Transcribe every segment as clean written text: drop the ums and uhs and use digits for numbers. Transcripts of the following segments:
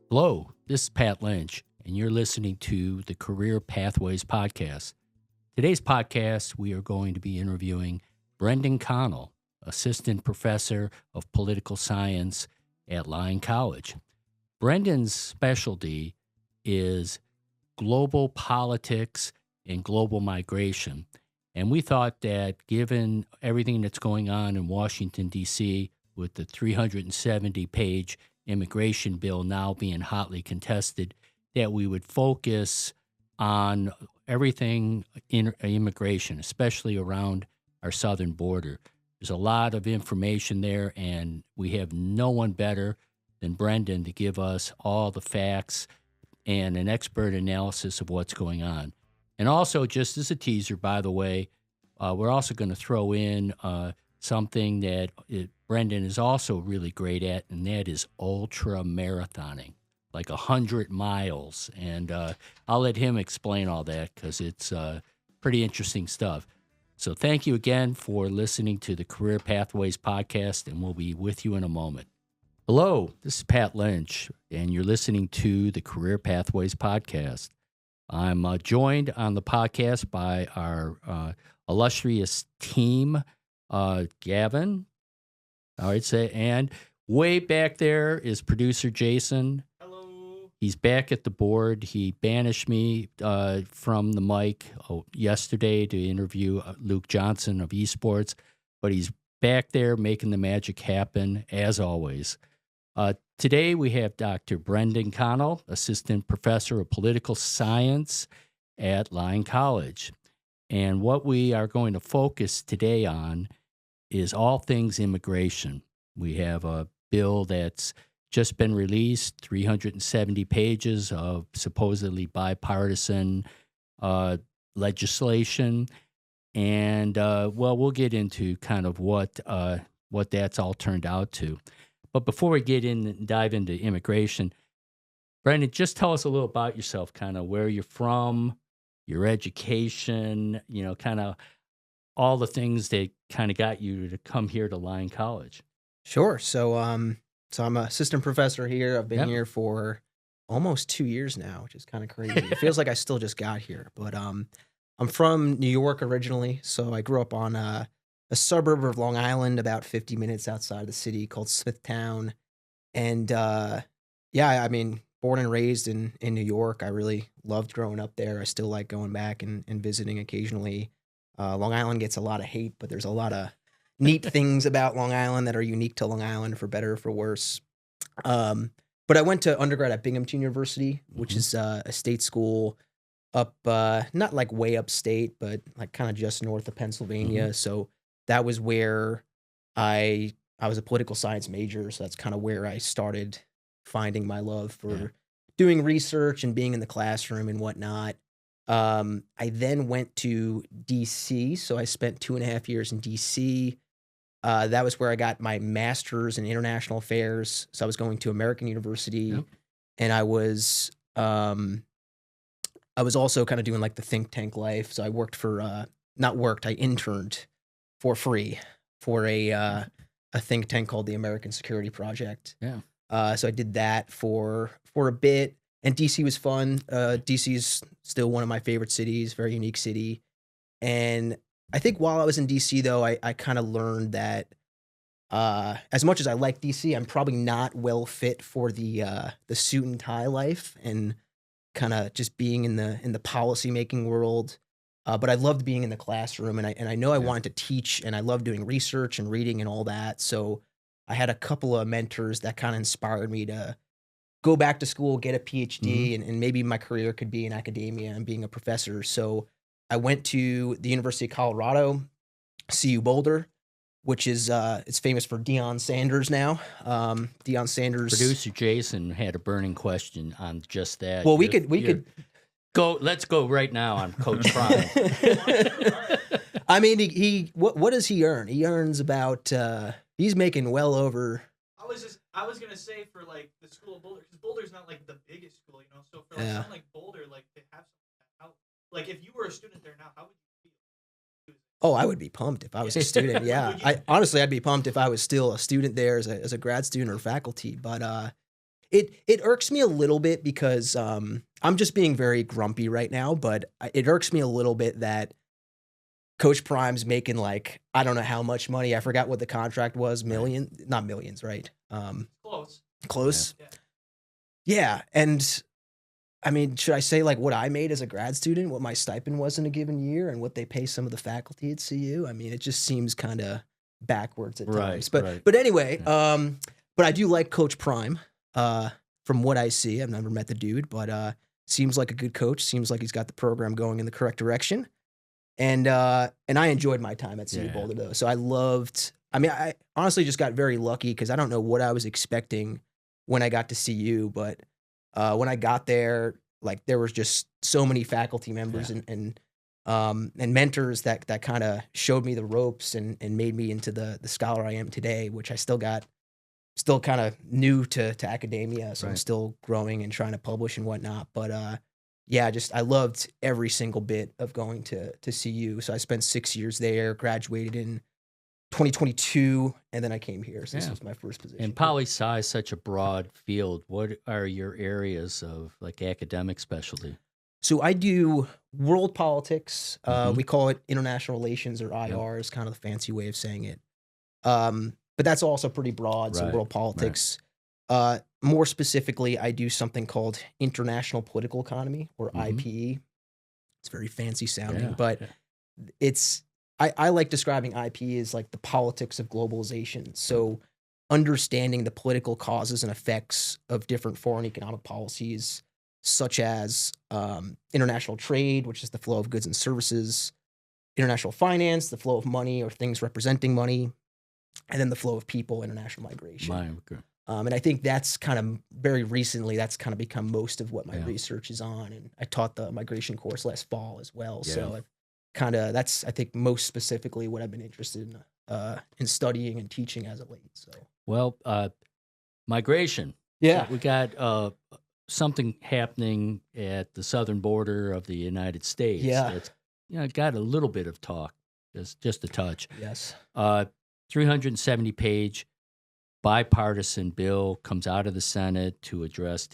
Hello, this is Pat Lynch, and you're listening to the Career Pathways Podcast. Today's podcast, we are going to be interviewing Brendan Connell, Assistant Professor of Political Science at Lyon College. Brendan's specialty is global politics and global migration. And we thought that given everything that's going on in Washington, D.C., with the 370-page immigration bill now being hotly contested, that we would focus on everything in immigration, especially around our southern border. There's a lot of information there, and we have no one better than Brendan to give us all the facts and an expert analysis of what's going on. And also, just as a teaser, by the way, we're also going to throw in something that Brendan is also really great at, and that is ultra marathoning, like 100 miles. And I'll let him explain all that because it's pretty interesting stuff. So thank you again for listening to the Career Pathways Podcast, and we'll be with you in a moment. Hello, this is Pat Lynch, and you're listening to the Career Pathways Podcast. I'm joined on the podcast by our illustrious team, Gavin. All right, and way back there is producer Jayson. Hello. He's back at the board. He banished me from the mic yesterday to interview Luke Johnson of esports, but he's back there making the magic happen as always. Today we have Dr. Brendan Connell, Assistant Professor of Political Science at Lyon College. And what we are going to focus today on is all things immigration. We have a bill that's just been released, 370 pages of supposedly bipartisan legislation. And, we'll get into kind of what that's all turned out to. But before we get in and dive into immigration, Brendan, just tell us a little about yourself, kind of where you're from, your education, kind of all the things that kind of got you to come here to Lyon College. Sure. So I'm an assistant professor here. I've been here for almost 2 years now, which is kind of crazy. It feels like I still just got here. But I'm from New York originally, so I grew up on a suburb of Long Island, about 50 minutes outside of the city, called Smithtown. And I mean, born and raised in New York. I really loved growing up there. I still like going back and visiting occasionally. Long Island gets a lot of hate, but there's a lot of neat things about Long Island that are unique to Long Island, for better or for worse. But I went to undergrad at Binghamton University, which is a state school up, not like way upstate, but like kind of just north of Pennsylvania. So that was where I was a political science major. So that's kind of where I started finding my love for doing research and being in the classroom and whatnot. I then went to D.C., so I spent 2.5 years in D.C. That was where I got my master's in international affairs. So I was going to American University, and I was also kind of doing like the think tank life. So I worked for I interned for free for a think tank called the American Security Project. So I did that for a bit. And DC was fun. DC is still one of my favorite cities, very unique city. And I think while I was in DC, though, I kind of learned that as much as I like DC, I'm probably not well fit for the suit and tie life and kind of just being in the policy making world. But I loved being in the classroom, and I know I wanted to teach, and I loved doing research and reading and all that. So I had a couple of mentors that kind of inspired me to go back to school, get a PhD, and maybe my career could be in academia and being a professor. So I went to the University of Colorado, CU Boulder, which is it's famous for Deion Sanders now. Deion Sanders. Producer Jayson had a burning question on just that. Well, we could go. Let's go right now on Coach Prime. I mean, he what does he earn? He earns about he's making well over. I was gonna say for like the school of Boulder, because Boulder's not like the biggest school, you know. So for like something like Boulder, like to have something, how, like if you were a student there now, how would you feel? Oh, I would be pumped if I was a student. Yeah, I'd be pumped if I was still a student there as a grad student or faculty. But it irks me a little bit because I'm just being very grumpy right now. But it irks me a little bit that Coach Prime's making like I don't know how much money. I forgot what the contract was. Not millions, right? Close. Close. Yeah, and I mean, should I say like what I made as a grad student, what my stipend was in a given year, and what they pay some of the faculty at CU? I mean, it just seems kind of backwards at times. But anyway, but I do like Coach Prime. From what I see, I've never met the dude, but seems like a good coach. Seems like he's got the program going in the correct direction. And I enjoyed my time at CU Boulder though. So I honestly just got very lucky because I don't know what I was expecting when I got to CU, but when I got there, like there was just so many faculty members and mentors that kind of showed me the ropes and made me into the scholar I am today, which I still kind of new to academia. So I'm still growing and trying to publish and whatnot. But I loved every single bit of going to CU. So I spent 6 years there, graduated in 2022, and then I came here. So this was my first position. And Poli-Sci is such a broad field. What are your areas of like academic specialty? So I do world politics. We call it international relations or IR is kind of the fancy way of saying it. But that's also pretty broad. So world politics. More specifically, I do something called international political economy or IPE. It's very fancy sounding, but I like describing IPE as like the politics of globalization. So understanding the political causes and effects of different foreign economic policies, such as international trade, which is the flow of goods and services, international finance, the flow of money or things representing money, and then the flow of people, international migration. And I think that's kind of very recently, that's kind of become most of what my research is on. And I taught the migration course last fall as well. So that's, I think, most specifically what I've been interested in studying and teaching as of late. So, well, migration. Yeah. So we got something happening at the southern border of the United States. Yeah. That's got a little bit of talk, just a touch. Yes. 370-page bipartisan bill comes out of the Senate to address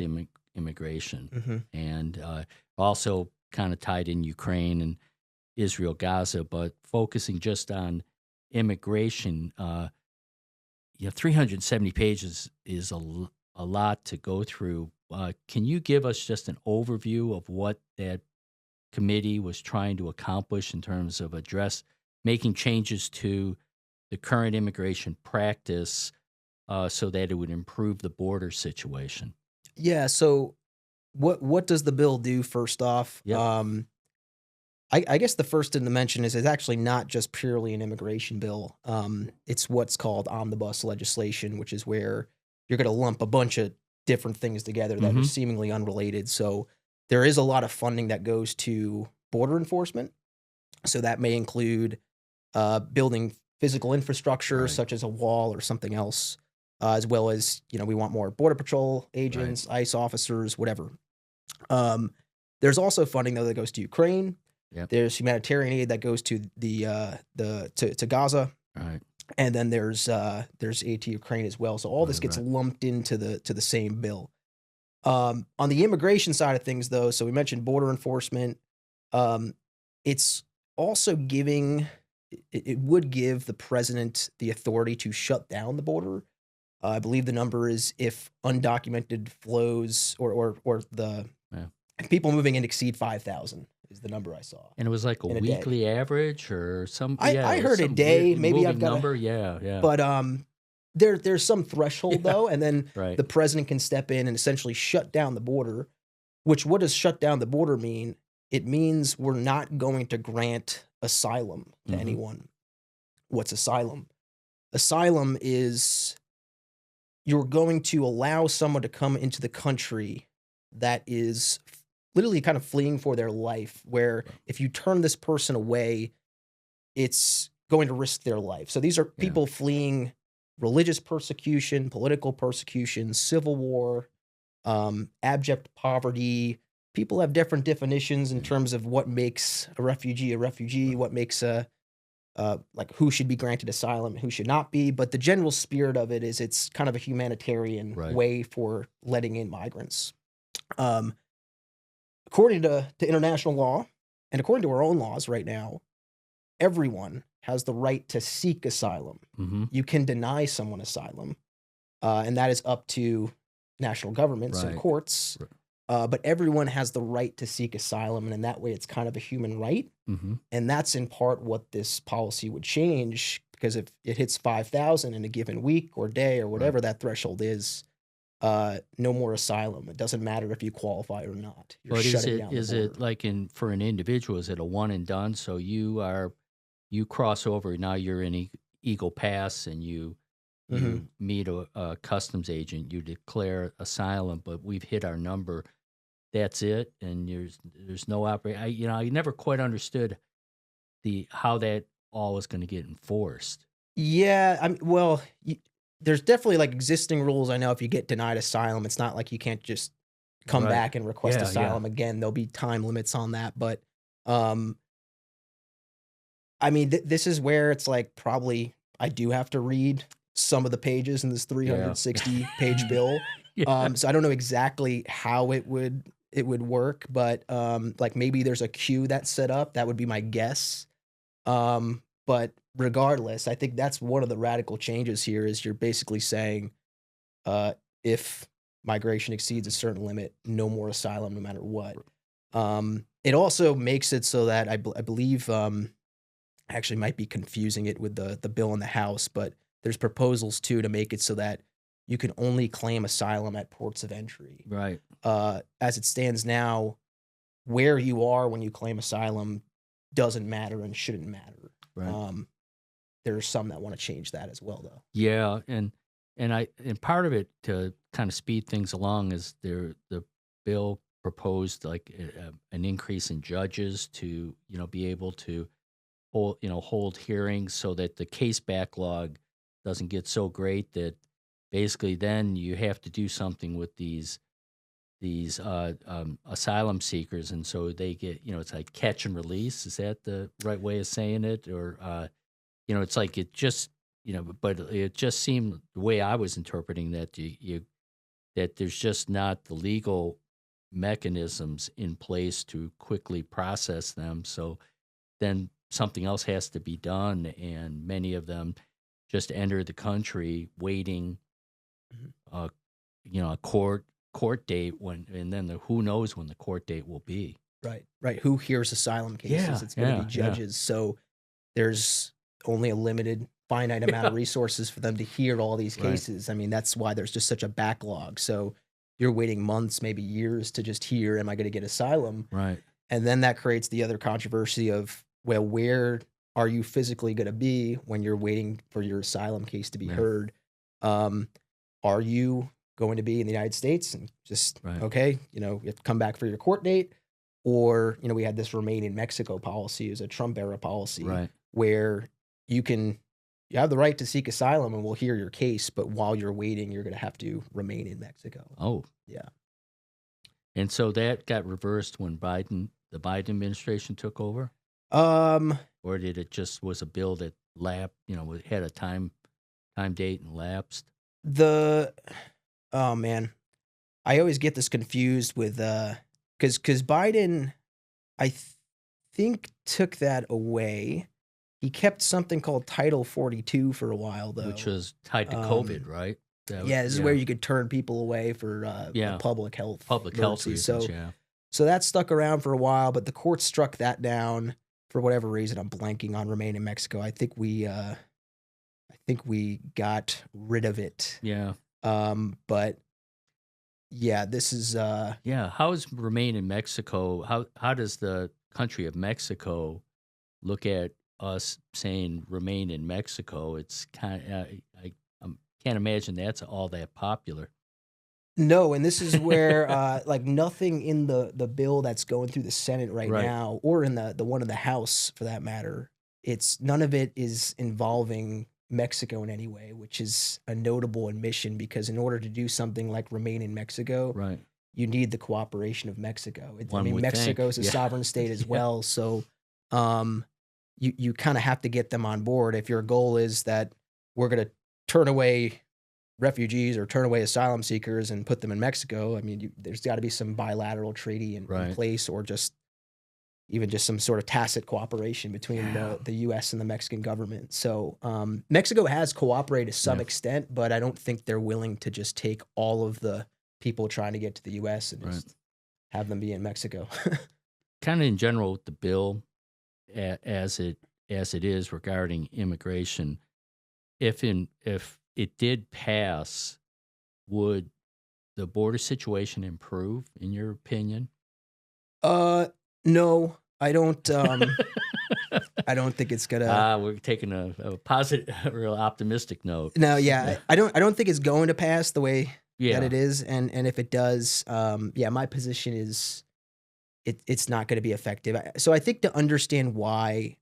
immigration, and also kind of tied in Ukraine and Israel, Gaza, but focusing just on immigration. 370 pages is a lot to go through. Can you give us just an overview of what that committee was trying to accomplish in terms of making changes to the current immigration practice so that it would improve the border situation? Yeah. So what does the bill do first off? I guess the first thing to mention is it's actually not just purely an immigration bill. It's what's called omnibus legislation, which is where you're going to lump a bunch of different things together that are seemingly unrelated. So there is a lot of funding that goes to border enforcement. So that may include building physical infrastructure, such as a wall or something else, as well as, we want more border patrol agents, ICE officers, whatever. There's also funding though that goes to Ukraine. There's humanitarian aid that goes to to Gaza, and then there's aid to Ukraine as well. So all this gets lumped into the same bill. On the immigration side of things, though, so we mentioned border enforcement. It's also it would give the president the authority to shut down the border. I believe the number is if undocumented flows or if people moving in exceed 5,000 is the number I saw. And it was like a weekly average or some. I heard a day. Maybe I've got number. Yeah. But there's some threshold though, and then the president can step in and essentially shut down the border. Which what does shut down the border mean? It means we're not going to grant asylum to anyone. What's asylum? Asylum is you're going to allow someone to come into the country that is literally kind of fleeing for their life, where if you turn this person away, it's going to risk their life. So these are people fleeing religious persecution, political persecution, civil war, abject poverty. People have different definitions in terms of what makes a refugee, what makes a like who should be granted asylum and who should not be. But the general spirit of it is it's kind of a humanitarian Right. way for letting in migrants. According to international law and according to our own laws right now, everyone has the right to seek asylum. Mm-hmm. You can deny someone asylum, and that is up to national governments and Right. courts. But everyone has the right to seek asylum, and in that way, it's kind of a human right. Mm-hmm. And that's in part what this policy would change, because if it hits 5,000 in a given week or day or whatever that threshold is, no more asylum. It doesn't matter if you qualify or not. You're But shutting down the is it border. like for an individual, is it a one and done? So you cross over, now you're in Eagle Pass and you Mhm. meet a customs agent, you declare asylum, but we've hit our number. That's it, and there's no operate. I never quite understood how that all was going to get enforced. Yeah, well, there's definitely like existing rules. I know if you get denied asylum, it's not like you can't just come Right. back and request Yeah, asylum again. There'll be time limits on that. But um, I mean, this is where it's like probably I do have to read some of the pages in this 360 page bill. Yeah. So I don't know exactly how it would work, but like maybe there's a queue that's set up. That would be my guess. But regardless, I think that's one of the radical changes here is you're basically saying, if migration exceeds a certain limit, no more asylum, no matter what. It also makes it so that I believe, actually might be confusing it with the bill in the House, but there's proposals too to make it so that you can only claim asylum at ports of entry. Right. As it stands now, where you are when you claim asylum doesn't matter and shouldn't matter. Right. There's some that want to change that as well, though. Yeah, and part of it to kind of speed things along is the bill proposed like an increase in judges to be able to hold hearings so that the case backlog doesn't get so great that basically then you have to do something with these asylum seekers, and so they get it's like catch and release. Is that the right way of saying it? Or it's like it just but it just seemed the way I was interpreting that that there's just not the legal mechanisms in place to quickly process them. So then something else has to be done, and many of them just enter the country waiting, Mhm. a court date and then who knows when the court date will be. Right. Who hears asylum cases? Yeah, It's going to yeah, be judges. So there's only a limited, finite amount of resources for them to hear all these Right. cases. I mean, that's why there's just such a backlog. So you're waiting months, maybe years to just hear, am I going to get asylum? Right. And then that creates the other controversy of, well, where are you physically going to be when you're waiting for your asylum case to be Yeah. heard? Are you going to be in the United States and just, Right. okay, you have to come back for your court date? Or, we had this remain in Mexico policy, is a Trump era policy, Right. where you have the right to seek asylum and we'll hear your case, but while you're waiting, you're going to have to remain in Mexico. Oh. Yeah. And so that got reversed when the Biden administration took over? Or did it just was a bill that had a time date and lapsed? Oh man, I always get this confused with, because Biden, I think took that away. He kept something called Title 42 for a while, though. Which was tied to COVID, right? Yeah, this is where you could turn people away for a public health emergency. reasons, So that stuck around for a while, but the court struck that down for whatever reason. I'm blanking on Remain in Mexico. I think we got rid of it. Yeah. But yeah, this is How is Remain in Mexico? How does the country of Mexico look at us saying Remain in Mexico? It's kind of I can't imagine that's all that popular. No, and this is where like nothing in the bill that's going through the Senate right now, or in the one in the House for that matter, none of it is involving Mexico in any way, which is a notable admission, because in order to do something like Remain in Mexico, Right. you need the cooperation of Mexico. One would Mexico think. is a Yeah. sovereign state as Yeah. well, so you kind of have to get them on board. If your goal is that we're going to turn away refugees or turn away asylum seekers and put them in Mexico, I mean, there's got to be some bilateral treaty in place, or just even just some sort of tacit cooperation between the U.S. and the Mexican government. So Mexico has cooperated to some extent, but I don't think they're willing to just take all of the people trying to get to the U.S. and just have them be in Mexico. Kind of in general with the bill as it is regarding immigration, if it did pass, would the border situation improve in your opinion? No, I don't. I don't think it's gonna. We're taking a positive, a real optimistic note. No, I don't think it's going to pass the way that it is, and if it does, my position is it's not going to be effective. So I think to understand why,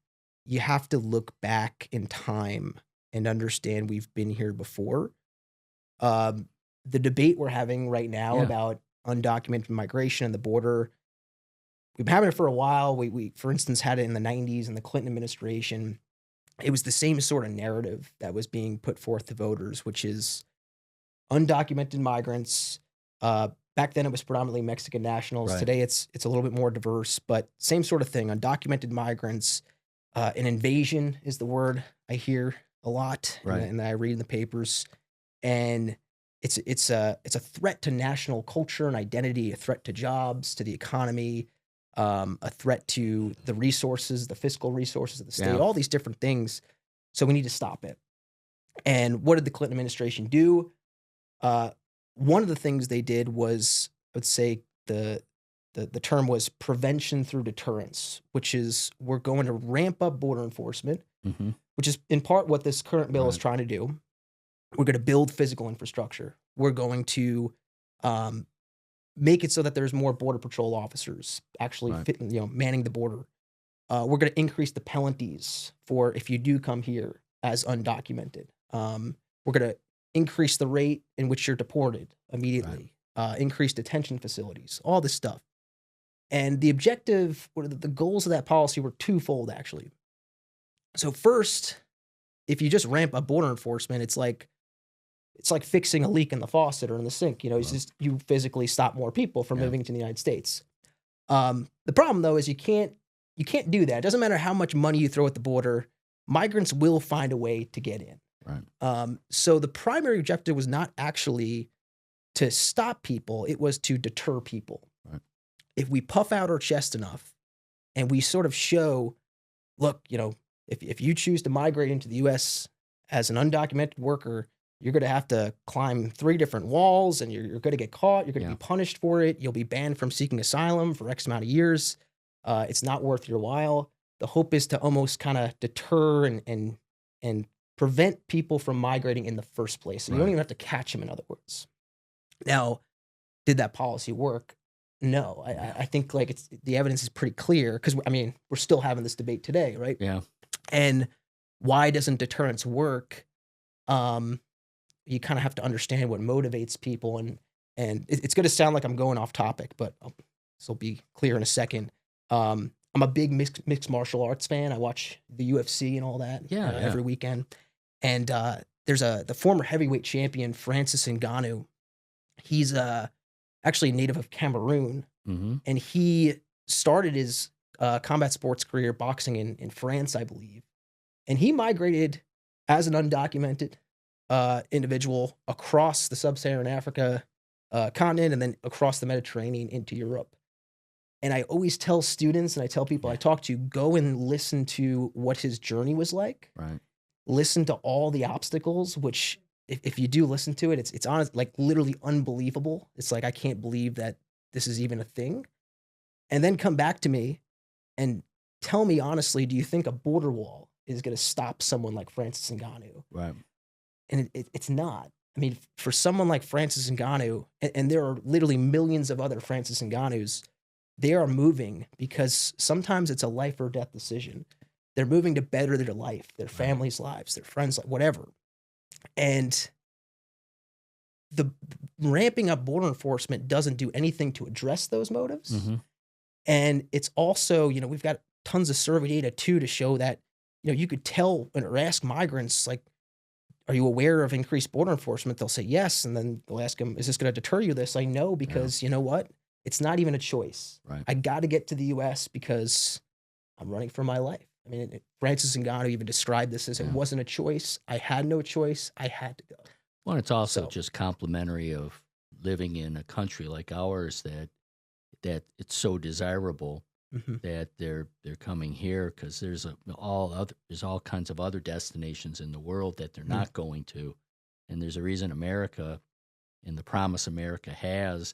you have to look back in time and understand we've been here before. The debate we're having right now about undocumented migration and the border, we've been having it for a while. We for instance, had it in the 90s in the Clinton administration. It was the same sort of narrative that was being put forth to voters, which is undocumented migrants. Back then, it was predominantly Mexican nationals. Today, it's a little bit more diverse, but same sort of thing. Undocumented migrants. An invasion is the word I hear a lot, and that I read in the papers. And it's a threat to national culture and identity, a threat to jobs, to the economy, a threat to the resources, the fiscal resources of the state, all these different things. So we need to stop it. And what did the Clinton administration do? One of the things they did was, let's say the term was prevention through deterrence, which is we're going to ramp up border enforcement, which is in part what this current bill is trying to do. We're going to build physical infrastructure. We're going to make it so that there's more border patrol officers actually manning the border. We're going to increase the penalties for if you do come here as undocumented. We're going to increase the rate in which you're deported immediately. Increase detention facilities, all this stuff. And the objective, or the goals of that policy were twofold, actually. So first, if you just ramp up border enforcement, it's like fixing a leak in the faucet or in the sink. It's just you physically stop more people from moving to the United States. The problem, though, is you can't do that. It doesn't matter how much money you throw at the border. Migrants will find a way to get in. So the primary objective was not actually to stop people. It was to deter people. If we puff out our chest enough and we sort of show, look, if you choose to migrate into the U.S. as an undocumented worker, you're going to have to climb 3 different walls, and you're going to get caught. You're going to be punished for it. You'll be banned from seeking asylum for X amount of years. It's not worth your while. The hope is to almost kind of deter and prevent people from migrating in the first place. So you don't even have to catch them, in other words. Now, did that policy work? No. I think the evidence is pretty clear, because we're still having this debate today, right? And why doesn't deterrence work? You kind of have to understand what motivates people, and it's going to sound like I'm going off topic, but this will be clear in a second. I'm a big mixed martial arts fan. I watch the UFC and all that every weekend. And there's the former heavyweight champion, Francis Ngannou. He's actually native of Cameroon, and he started his combat sports career boxing in France, I believe. And he migrated as an undocumented individual across the sub-Saharan Africa continent, and then across the Mediterranean into Europe. And I always tell students, and I tell people I talk to, go and listen to what his journey was like. Listen to all the obstacles, which if you do listen to it, it's honest, literally unbelievable. It's like, I can't believe that this is even a thing. And then come back to me and tell me honestly, do you think a border wall is going to stop someone like Francis Ngannou? And it's not. For someone like Francis Ngannou, and there are literally millions of other Francis Ngannous, they are moving because sometimes it's a life or death decision. They're moving to better their life, their family's lives, their friends' life, whatever. And the ramping up border enforcement doesn't do anything to address those motives. And it's also, we've got tons of survey data too to show that you could tell or ask migrants, like, are you aware of increased border enforcement? They'll say yes. And then they'll ask them, is this going to deter you? They say no, because you know what? It's not even a choice. Right. I got to get to the U.S. because I'm running for my life. I mean, Francis Ngannou even described this as it wasn't a choice. I had no choice. I had to go. Well, it's also just complimentary of living in a country like ours that it's so desirable that they're coming here, because there's all kinds of other destinations in the world that they're not going to, and there's a reason America and the promise America has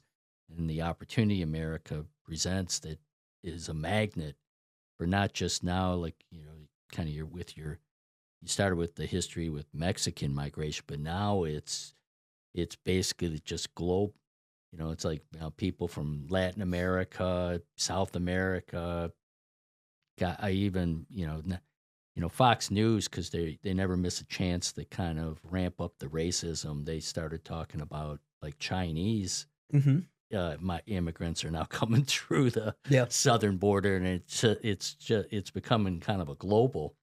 and the opportunity America presents that is a magnet for not just now, like, kind of you started with the history with Mexican migration, but now it's basically just globe. It's like people from Latin America, South America. I even Fox News, because they never miss a chance to kind of ramp up the racism. They started talking about like Chinese my immigrants are now coming through the southern border, and it's becoming kind of a global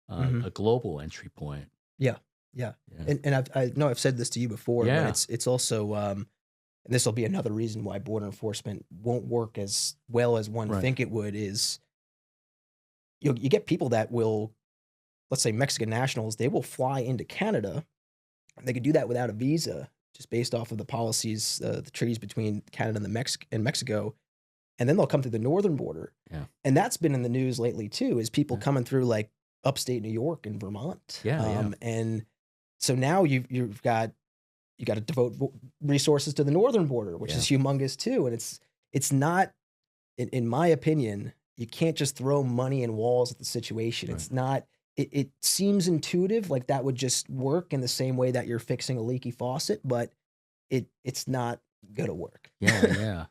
entry point. Yeah. And I know I've said this to you before, but it's also and this will be another reason why border enforcement won't work as well as one think it would, is you get people that will, let's say Mexican nationals, they will fly into Canada. They could do that without a visa, just based off of the policies, the treaties between Canada and Mexico. And then they'll come through the northern border. Yeah. And that's been in the news lately too, is people coming through like upstate New York and Vermont. And so now you've got to devote resources to the northern border, which is humongous too. And it's not, in my opinion, you can't just throw money and walls at the situation. It's not. It seems intuitive, like that would just work in the same way that you're fixing a leaky faucet, but it's not gonna work. Yeah.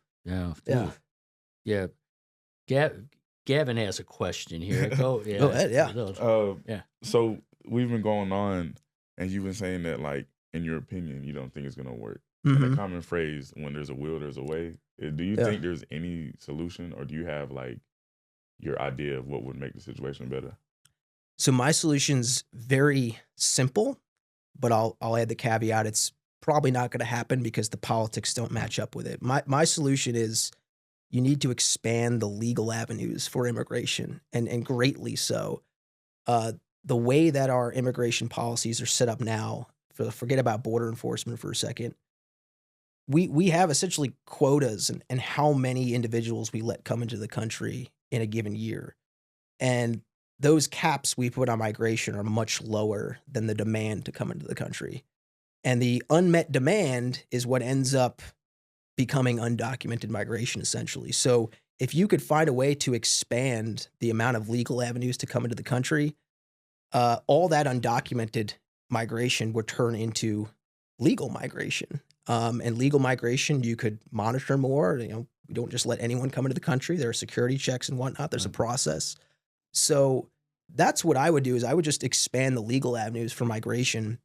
Gavin has a question here. Go ahead. So we've been going on, and you've been saying that, like, in your opinion, you don't think it's gonna work. And the common phrase, when there's a will, there's a way. Do you think there's any solution, or do you have like your idea of what would make the situation better? So my solution's very simple, but I'll add the caveat: it's probably not going to happen because the politics don't match up with it. My solution is you need to expand the legal avenues for immigration, and greatly so. The way that our immigration policies are set up now, forget about border enforcement for a second. We have essentially quotas and how many individuals we let come into the country in a given year, and those caps we put on migration are much lower than the demand to come into the country. And the unmet demand is what ends up becoming undocumented migration, essentially. So if you could find a way to expand the amount of legal avenues to come into the country, all that undocumented migration would turn into legal migration. And legal migration, you could monitor more. We don't just let anyone come into the country. There are security checks and whatnot. There's a process. So that's what I would do, is I would just expand the legal avenues for migration.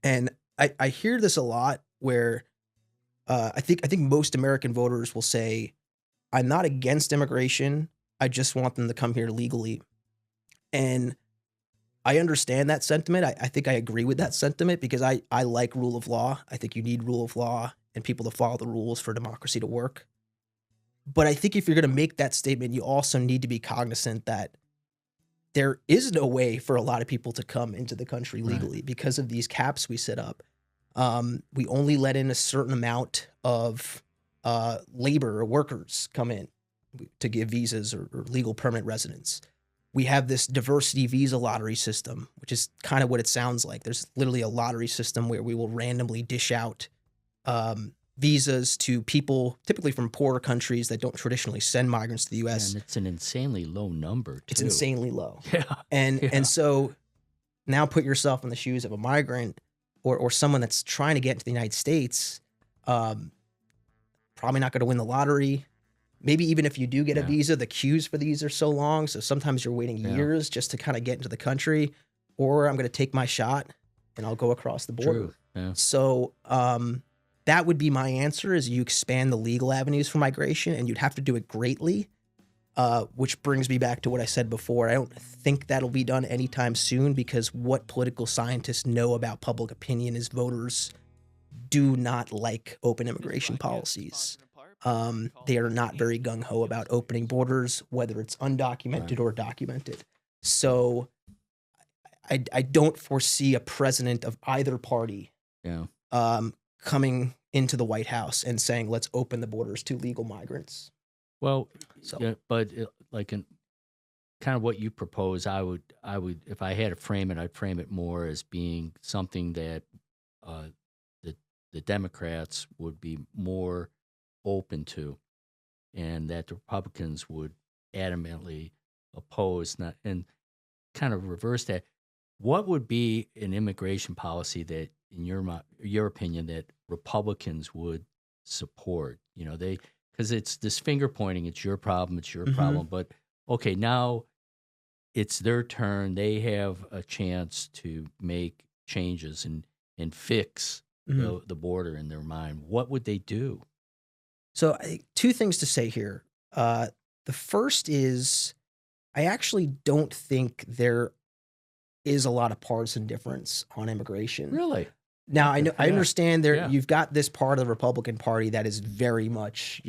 And I hear this a lot where I think most American voters will say, I'm not against immigration. I just want them to come here legally. And I understand that sentiment. I think I agree with that sentiment, because I like rule of law. I think you need rule of law and people to follow the rules for democracy to work. But I think if you're going to make that statement, you also need to be cognizant that there is no way for a lot of people to come into the country legally because of these caps we set up. We only let in a certain amount of labor or workers come in to give visas or legal permanent residence. We have this diversity visa lottery system, which is kind of what it sounds like. There's literally a lottery system where we will randomly dish out visas to people typically from poorer countries that don't traditionally send migrants to the U.S. And it's an insanely low number, too. It's insanely low. Yeah. And so now put yourself in the shoes of a migrant or someone that's trying to get into the United States, probably not going to win the lottery. Maybe even if you do get a visa, the queues for these are so long. So sometimes you're waiting years just to kind of get into the country. Or I'm going to take my shot and I'll go across the border. True. Yeah. So that would be my answer, is you expand the legal avenues for migration, and you'd have to do it greatly. which brings me back to what I said before. I don't think that'll be done anytime soon because what political scientists know about public opinion is voters do not like open immigration policies. They are not very gung-ho about opening borders, whether it's undocumented or documented. So I don't foresee a president of either party coming into the White House and saying, let's open the borders to legal migrants. Well, but like in kind of what you propose, I would, if I had to frame it, I'd frame it more as being something that the Democrats would be more open to, and that the Republicans would adamantly oppose. And kind of reverse that. What would be an immigration policy that, in your opinion, that Republicans would support? Because it's this finger pointing. It's your problem. It's your problem. But okay, now it's their turn. They have a chance to make changes and fix the border in their mind. What would they do? So I think two things to say here. The first is I actually don't think there is a lot of partisan difference on immigration. Really? Now, I understand you've got this part of the Republican Party that is very much,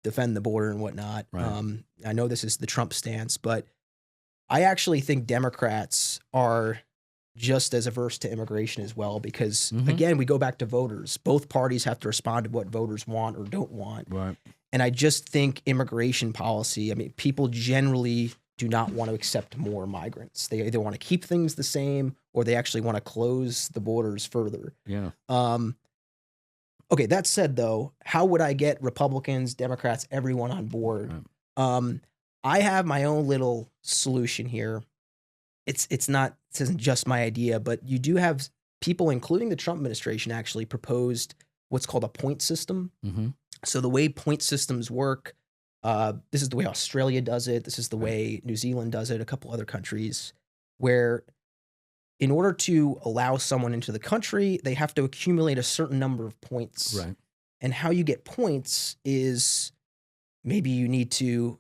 defend the border and whatnot. Right. I know this is the Trump stance, but I actually think Democrats are just as averse to immigration as well because, again, we go back to voters. Both parties have to respond to what voters want or don't want. Right. And I just think immigration policy, people generally do not want to accept more migrants. They either want to keep things the same or they actually want to close the borders further. Yeah. Okay, that said, though, how would I get Republicans, Democrats, everyone on board? Right. I have my own little solution here. This isn't just my idea, but you do have people, including the Trump administration, actually proposed what's called a point system. So the way point systems work, this is the way Australia does it. This is the way New Zealand does it, a couple other countries, where in order to allow someone into the country, they have to accumulate a certain number of points. Right. And how you get points is maybe you need to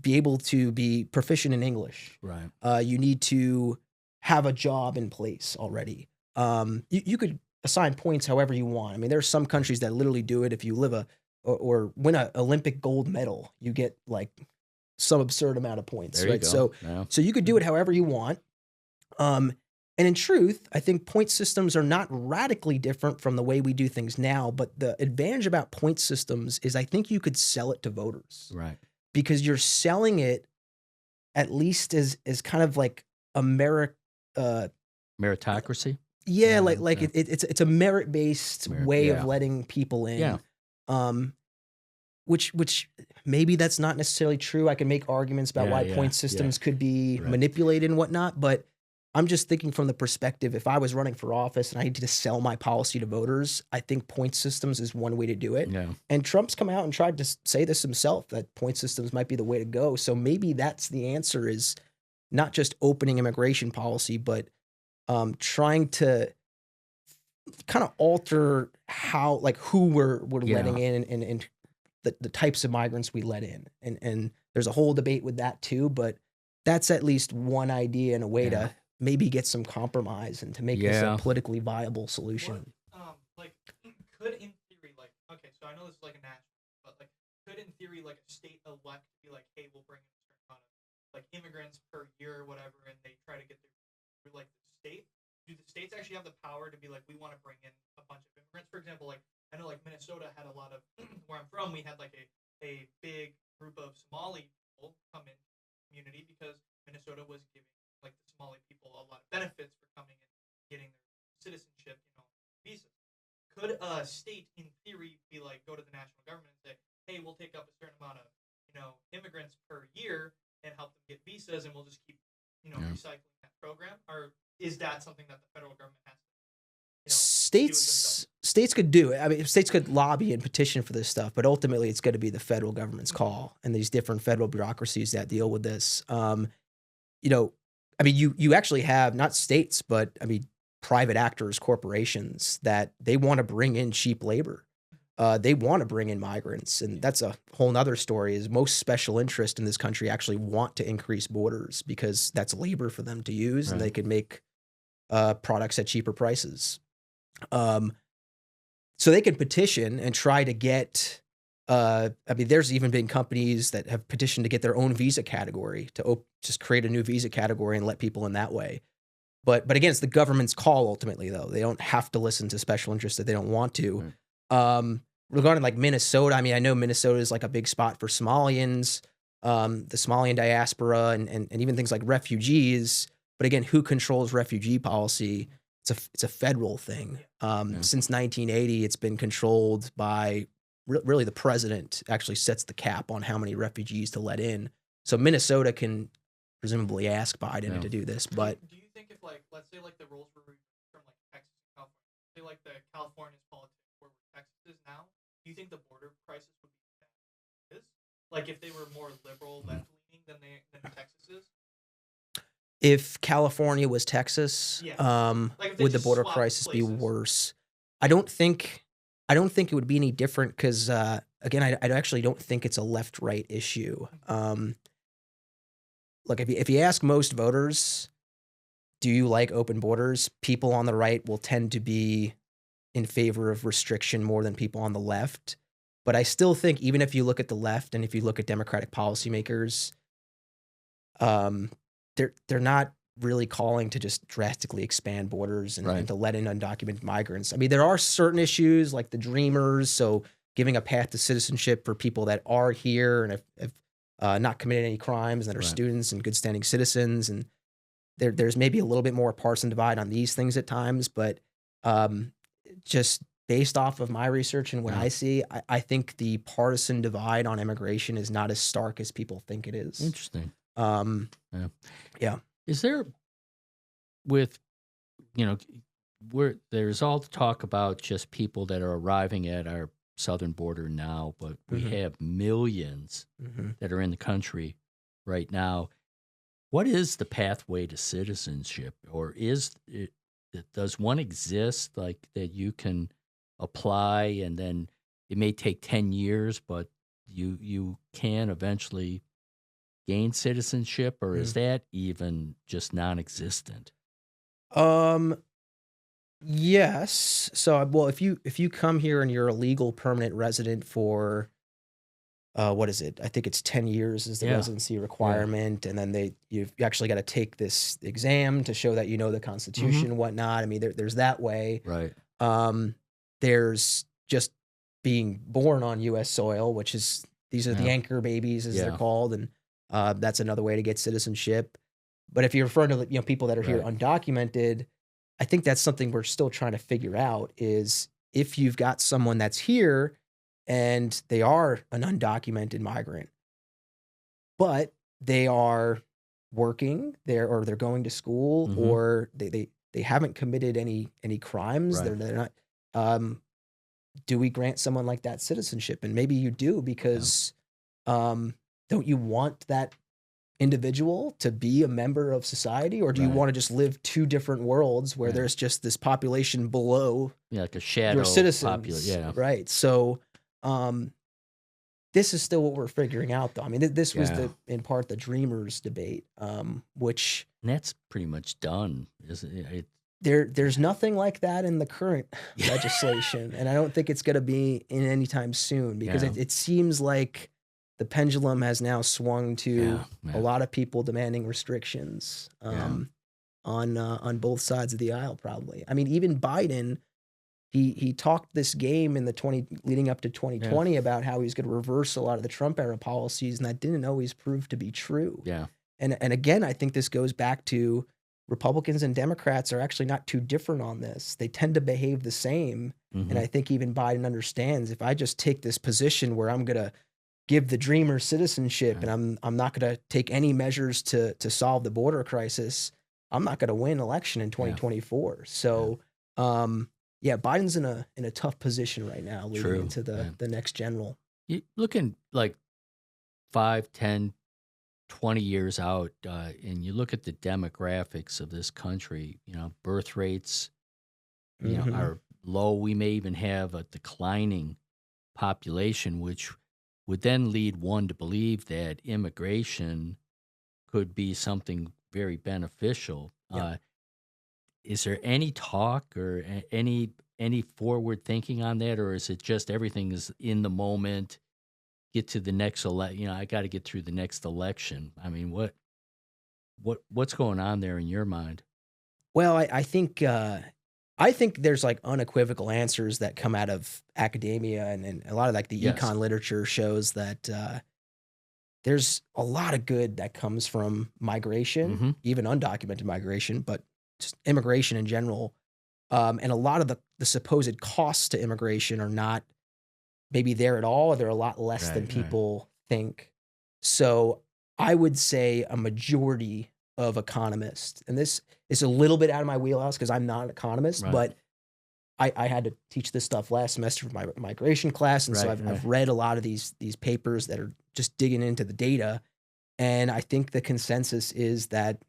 be able to be proficient in English. Right. You need to have a job in place already. You could assign points however you want. There are some countries that literally do it. If you live or win an Olympic gold medal, you get like some absurd amount of points. There you right. go. So you could do it however you want. And in truth, I think point systems are not radically different from the way we do things now. But the advantage about point systems is I think you could sell it to voters. Right. Because you're selling it at least as kind of like a meritocracy. Yeah, it's a merit-based way of letting people in. Yeah. Which maybe that's not necessarily true. I can make arguments about why point systems could be manipulated and whatnot, but I'm just thinking from the perspective, if I was running for office and I needed to sell my policy to voters, I think point systems is one way to do it. Yeah. And Trump's come out and tried to say this himself, that point systems might be the way to go. So maybe that's the answer, is not just opening immigration policy, but trying to kind of alter how, like, who we're letting in and the types of migrants we let in. And there's a whole debate with that too, but that's at least one idea and a way to maybe get some compromise and to make this a politically viable solution. Could in theory, okay, so I know this is like a national, but could in theory a state elect be like, hey, we'll bring in a certain amount of immigrants per year or whatever, and they try to get their the state? Do the states actually have the power to be like, we want to bring in a bunch of immigrants? For example, I know Minnesota had a lot of where I'm from, we had a big group of Somali people come in the community because Minnesota was giving the Somali people a lot of benefits for coming and getting their citizenship, visas. Could a state in theory be go to the national government and say, hey, we'll take up a certain amount of immigrants per year and help them get visas, and we'll just keep recycling that program? Or is that something that the federal government has to states could do it? States could lobby and petition for this stuff, but ultimately it's going to be the federal government's call and these different federal bureaucracies that deal with this. You actually have not states, but private actors, corporations that they want to bring in cheap labor. they want to bring in migrants, and that's a whole nother story. Is most special interests in this country actually want to increase borders because that's labor for them to use, and they can make products at cheaper prices. So they can petition and try to get. I mean, there's even been companies that have petitioned to get their own visa category to just create a new visa category and let people in that way. But again, it's the government's call ultimately, though. They don't have to listen to special interests that they don't want to. Regarding like Minnesota, I mean, I know Minnesota is like a big spot for Somalians, the Somalian diaspora, and even things like refugees. But again, who controls refugee policy? It's a federal thing. Since 1980, it's been controlled by really the president. Actually sets the cap on how many refugees to let in. So Minnesota can presumably ask Biden to do this. But do you think if like let's say like the roles were reversed from like Texas and California, say like the California's politics were where Texas is now, do you think the border crisis would be as is? Like if they were more liberal, left leaning than Texas is? If California was Texas, like would the border crisis be worse? I don't think it would be any different because, again, I actually don't think it's a left-right issue. Look, if you ask most voters, do you like open borders? People on the right will tend to be in favor of restriction more than people on the left. But I still think even if you look at the left and if you look at Democratic policymakers, they're not really calling to just drastically expand borders and to let in undocumented migrants. I mean, there are certain issues like the Dreamers, so giving a path to citizenship for people that are here and have not committed any crimes and that are students and good standing citizens. And there's maybe a little bit more partisan divide on these things at times, but just based off of my research and what I see, I think the partisan divide on immigration is not as stark as people think it is. Interesting. Yeah. Is there, with, there's all the talk about just people that are arriving at our southern border now, but we have millions that are in the country right now. What is the pathway to citizenship, or does one exist like that you can apply and then it may take 10 years, but you can eventually gain citizenship, or is that even just non-existent? Yes. So, well, if you come here and you're a legal permanent resident for, what is it? I think it's 10 years is the residency requirement. And then you've actually got to take this exam to show that you know the Constitution and whatnot. I mean, there's that way. Right. There's just being born on U.S. soil, which is, these are the anchor babies as they're called. And that's another way to get citizenship. But if you're referring to people that are here undocumented, I think that's something we're still trying to figure out is if you've got someone that's here and they are an undocumented migrant, but they are working there or they're going to school or they haven't committed any crimes. They're not. Do we grant someone like that citizenship? And maybe you do because don't you want that individual to be a member of society, or do you want to just live two different worlds where there's just this population below like a shadow your citizens? population? Right. So this is still what we're figuring out, though. I mean, this was in part the Dreamers debate, which and that's pretty much done, isn't it? There's nothing like that in the current legislation, and I don't think it's going to be in any time soon because it seems like the pendulum has now swung to a lot of people demanding restrictions on both sides of the aisle. Probably, I mean, even Biden, he talked this game in the leading up to 2020 about how he's going to reverse a lot of the Trump era policies, and that didn't always prove to be true. Yeah, and again, I think this goes back to Republicans and Democrats are actually not too different on this. They tend to behave the same, and I think even Biden understands if I just take this position where I'm going to give the Dreamer citizenship and I'm not going to take any measures to solve the border crisis, I'm not going to win election in 2024. So, Biden's in a tough position right now leading into the next general. You looking like 5, 10, 20 years out, and you look at the demographics of this country, birth rates, are low. We may even have a declining population, which would then lead one to believe that immigration could be something very beneficial. Yeah. Is there any talk or any forward thinking on that, or is it just everything is in the moment? Get to the next I got to get through the next election. I mean, what's going on there in your mind? Well, I think there's like unequivocal answers that come out of academia and a lot of like the Yes. econ literature shows that there's a lot of good that comes from migration, Mhm. even undocumented migration, but just immigration in general. And a lot of the supposed costs to immigration are not maybe there at all, or they're a lot less than Right, right. people think. So I would say a majority of economists, and this is a little bit out of my wheelhouse because I'm not an economist, Right. but I had to teach this stuff last semester for my migration class, and so Right, I've read a lot of these papers that are just digging into the data, and I think the consensus is that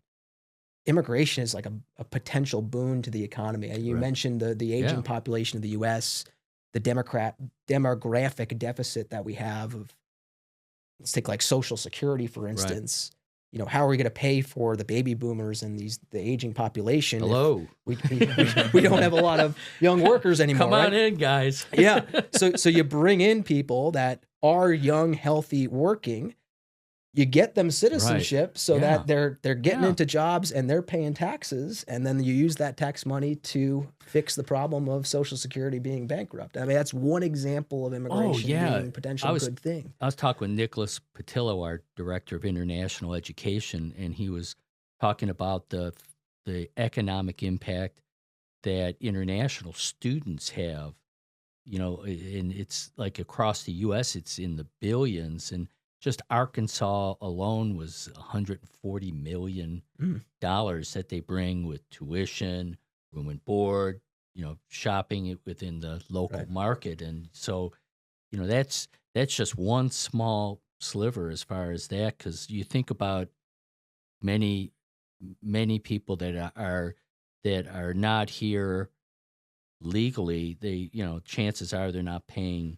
immigration is like a potential boon to the economy. And you Right. mentioned the aging Yeah. population of the U.S., the demographic deficit that we have of, let's take like Social Security, for instance. You know, how are we going to pay for the baby boomers and the aging population? if Hello. we don't have a lot of young workers anymore. Come on right? in, guys. Yeah. So you bring in people that are young, healthy, working. You get them citizenship so Yeah. that they're getting Yeah. into jobs and they're paying taxes, and then you use that tax money to fix the problem of Social Security being bankrupt. I mean, that's one example of immigration yeah. being a potential good thing. I was talking with Nichols Patillo, our director of international education, and he was talking about the economic impact that international students have. You know, and it's like across the U.S., it's in the billions, and just Arkansas alone was $140 million that they bring with tuition, room and board, shopping within the local Right. market. And so, that's just one small sliver as far as that, because you think about many people that are not here legally. They, chances are they're not paying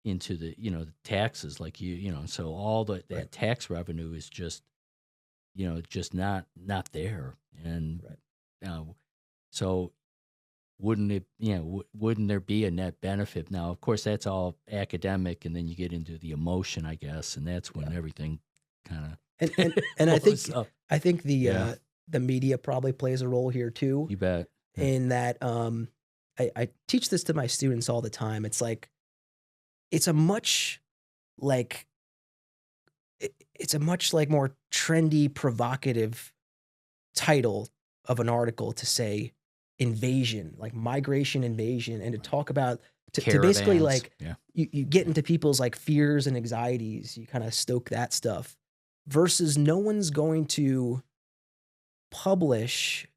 into the the taxes like so all that Right. tax revenue is just just not there. And Right. so wouldn't it wouldn't there be a net benefit? Now of course that's all academic, and then you get into the emotion, I guess, and that's when everything kind of And I think Yeah. the media probably plays a role here too. you bet. In that I teach this to my students all the time. It's like it's a much more trendy, provocative title of an article to say invasion, like migration invasion, and to talk about to basically Caravans. like Yeah. you get into people's like fears and anxieties. You kind of stoke that stuff versus no one's going to publish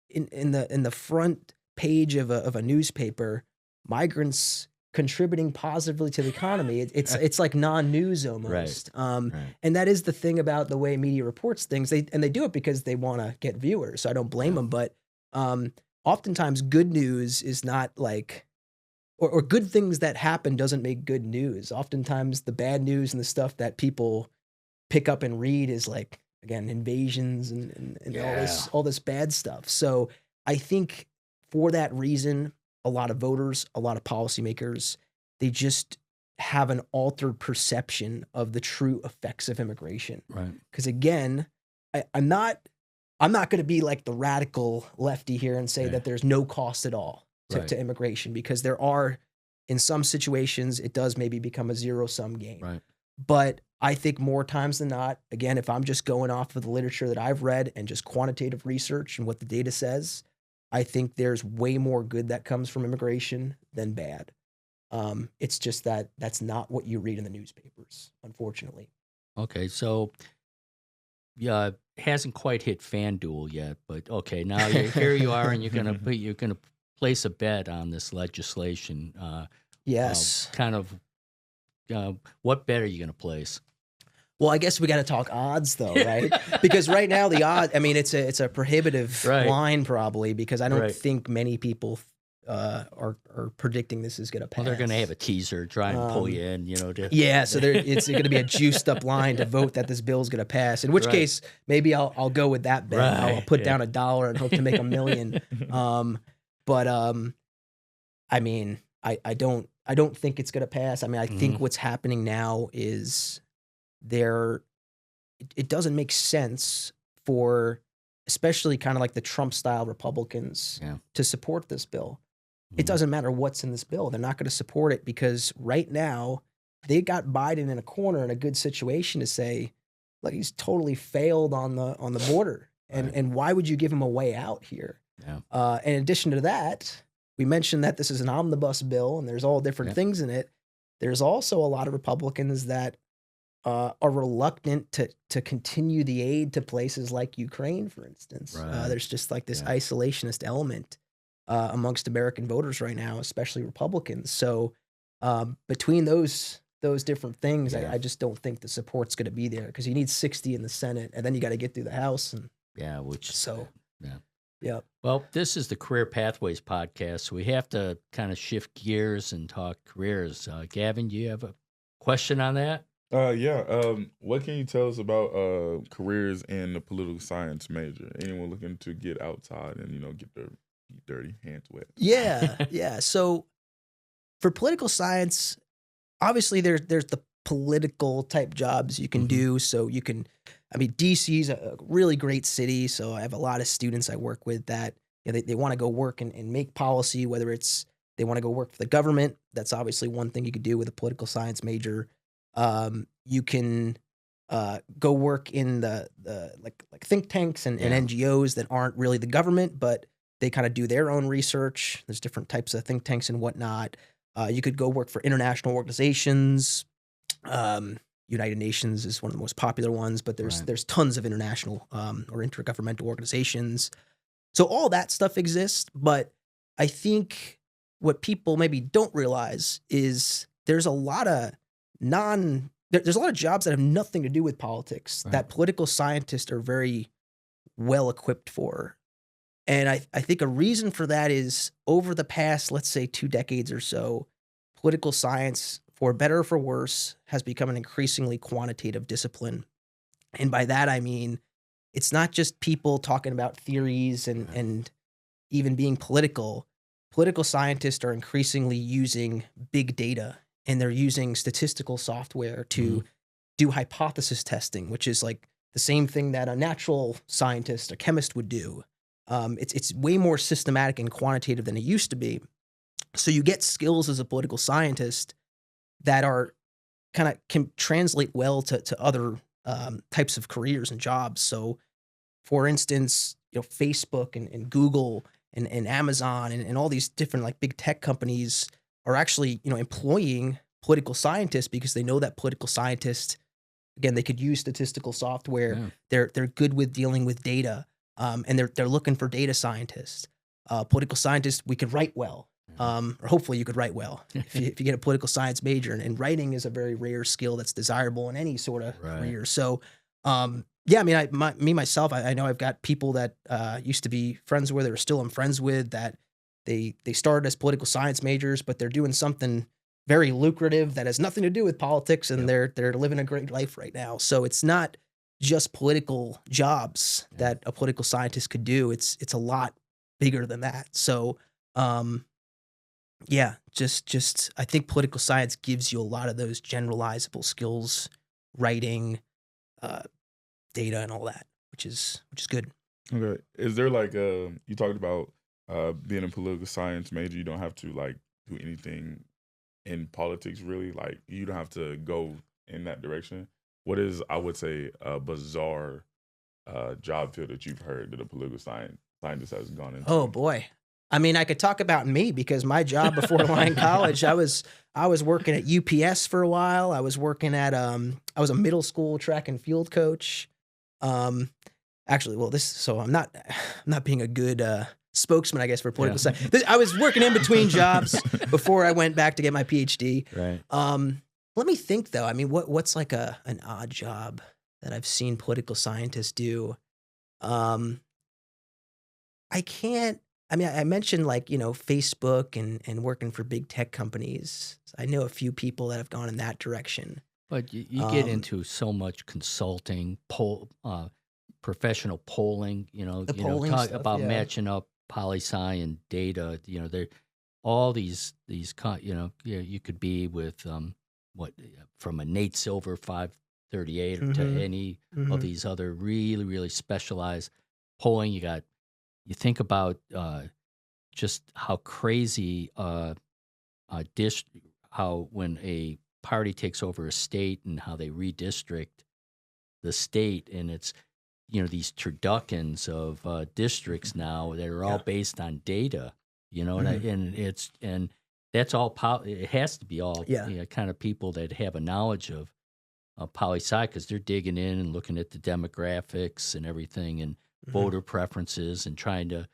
in the front page of a newspaper migrants contributing positively to the economy. It's like non-news almost. Right. And that is the thing about the way media reports things. They do it because they want to get viewers. So I don't blame them. But oftentimes good news is not like, or good things that happen doesn't make good news. Oftentimes the bad news and the stuff that people pick up and read is like, again, invasions and all this bad stuff. So I think for that reason, a lot of voters, a lot of policymakers, they just have an altered perception of the true effects of immigration. Right. Because again, I'm not going to be like the radical lefty here and say that there's no cost at all to immigration, because there are, in some situations, it does maybe become a zero-sum game. Right. But I think more times than not, again, if I'm just going off of the literature that I've read and just quantitative research and what the data says, I think there's way more good that comes from immigration than bad. It's just that that's not what you read in the newspapers, unfortunately. Okay, so yeah, hasn't quite hit FanDuel yet, but okay, now here you are, and you're gonna place a bet on this legislation. Yes. What bet are you gonna place? Well, I guess we got to talk odds though, right? Because right now the odds, I mean, it's a prohibitive line probably, because I don't think many people are predicting this is going to pass. Well, they're going to have a teaser, try and pull you in, Yeah, so it's going to be a juiced up line to vote that this bill is going to pass. In which case, maybe I'll go with that bet. Right, I'll put down $1 and hope to make $1 million. I mean, I don't think it's going to pass. I mean, I think what's happening now is it doesn't make sense for especially kind of like the Trump style Republicans to support this bill. It doesn't matter what's in this bill. They're not going to support it because right now they got Biden in a corner in a good situation to say, like, he's totally failed on the border. And why would you give him a way out here? Yeah. In addition to that, we mentioned that this is an omnibus bill and there's all different things in it. There's also a lot of Republicans that are reluctant to continue the aid to places like Ukraine, for instance. There's just like this isolationist element amongst American voters right now, especially Republicans. So between those different things, I just don't think the support's going to be there because you need 60 in the Senate, and then you got to get through the House. And Well, this is the Career Pathways podcast, so we have to kind of shift gears and talk careers. Gavin, do you have a question on that? What can you tell us about careers in the political science major? Anyone looking to get outside and get their dirty hands wet? Yeah. So for political science, obviously there's the political type jobs you can do. So you can, DC's a really great city. So I have a lot of students I work with that they want to go work and make policy, whether it's they want to go work for the government. That's obviously one thing you could do with a political science major. You can go work in the like think tanks and NGOs that aren't really the government, but they kind of do their own research. There's different types of think tanks and whatnot. You could go work for international organizations. United Nations is one of the most popular ones, but there's tons of international or intergovernmental organizations. So all that stuff exists, but I think what people maybe don't realize is there's a lot of jobs that have nothing to do with politics that political scientists are very well equipped for. And I think a reason for that is over the past, let's say 2 decades or so, political science, for better or for worse, has become an increasingly quantitative discipline. And by that, I mean, it's not just people talking about theories and even being political. Political scientists are increasingly using big data, and they're using statistical software to do hypothesis testing, which is like the same thing that a natural scientist, a chemist would do. It's way more systematic and quantitative than it used to be. So you get skills as a political scientist that are kind of can translate well to other types of careers and jobs. So, for instance, Facebook and Google and Amazon and all these different like big tech companies are actually employing political scientists because they know that political scientists, again, they could use statistical software. They're good with dealing with data. And they're looking for data scientists. Political scientists, we could write well, or hopefully you could write well if you get a political science major. And writing is a very rare skill that's desirable in any sort of career. So, myself, I know I've got people that used to be friends with or still I'm friends with that they started as political science majors, but they're doing something very lucrative that has nothing to do with politics, and they're living a great life right now. So it's not just political jobs that a political scientist could do. It's a lot bigger than that. So, just I think political science gives you a lot of those generalizable skills, writing, data, and all that, which is good. Okay, is there like you talked about being a political science major? You don't have to like do anything in politics, really. Like you don't have to go in that direction. What is, I would say, a bizarre job field that you've heard that a political scientist has gone into? Oh boy, I mean, I could talk about me because my job before Lyon College, I was working at UPS for a while. I was working at I was a middle school track and field coach. I'm not being a good spokesman, I guess, for political science. I was working in between jobs before I went back to get my PhD. Right. Let me think though. I mean, what's like an odd job that I've seen political scientists do? I can't I mean, I mentioned like, Facebook and working for big tech companies. I know a few people that have gone in that direction. But you get into so much consulting, professional polling, The polling talk stuff, about yeah. matching up Poli-Sci and data, they're all these, you could be with, from a Nate Silver 538 to Mhm. any of Mhm. these other really, really specialized polling. You think about just how crazy how when a party takes over a state and how they redistrict the state, and it's these turduckens of districts now that are all Yeah. based on data, Mhm. and that's all it has to be all Yeah. kind of people that have a knowledge of poli-sci, because they're digging in and looking at the demographics and everything and Mhm. voter preferences and trying to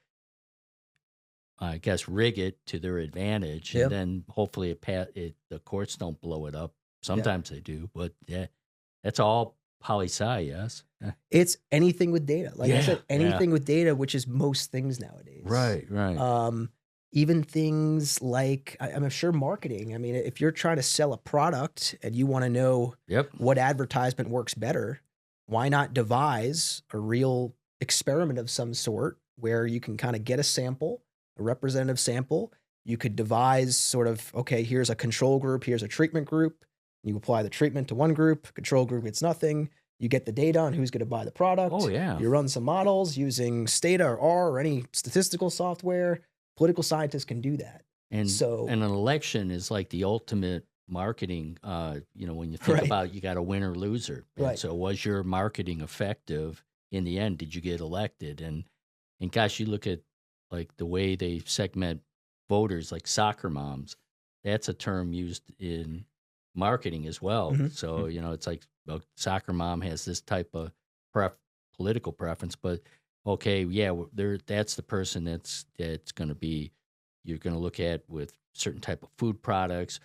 I guess rig it to their advantage, Yeah. and then hopefully the courts don't blow it up. Sometimes they do, but that's all poli-sci, yes. It's anything with data. Like I said, Yeah, anything with data, which is most things nowadays. right. Even things like I'm sure marketing. I mean, if you're trying to sell a product and you want to know Yep. what advertisement works better, why not devise a real experiment of some sort where you can kind of get a sample, a representative sample. You could devise sort of, okay, here's a control group, here's a treatment group. You apply the treatment to one group, control group gets nothing. You get the data on who's going to buy the product. Oh, yeah. You run some models using Stata or R or any statistical software. Political scientists can do that. And So an election is like the ultimate marketing. When you think Right. about it, you got a winner loser. And Right. so was your marketing effective in the end? Did you get elected? And gosh, you look at like the way they segment voters, like soccer moms. That's a term used in marketing as well. Mhm. So it's like soccer mom has this type of political preference, but okay, yeah, that's the person that's going to be you're going to look at with certain type of food products,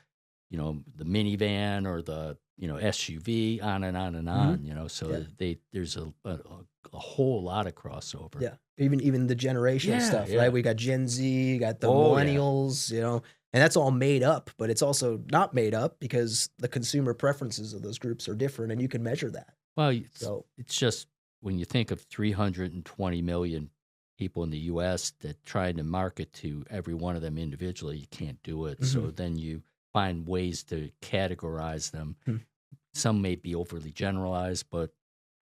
the minivan or the SUV, on and on and on. So Yeah. there's a whole lot of crossover. Yeah. Even the generational Yeah, stuff, yeah. right? We got Gen Z, you got the Oh, yeah. millennials, and that's all made up, but it's also not made up because the consumer preferences of those groups are different and you can measure that. Well, So it's just when you think of 320 million people in the U.S. that trying to market to every one of them individually, you can't do it. So then you find ways to categorize them. Hmm. Some may be overly generalized, but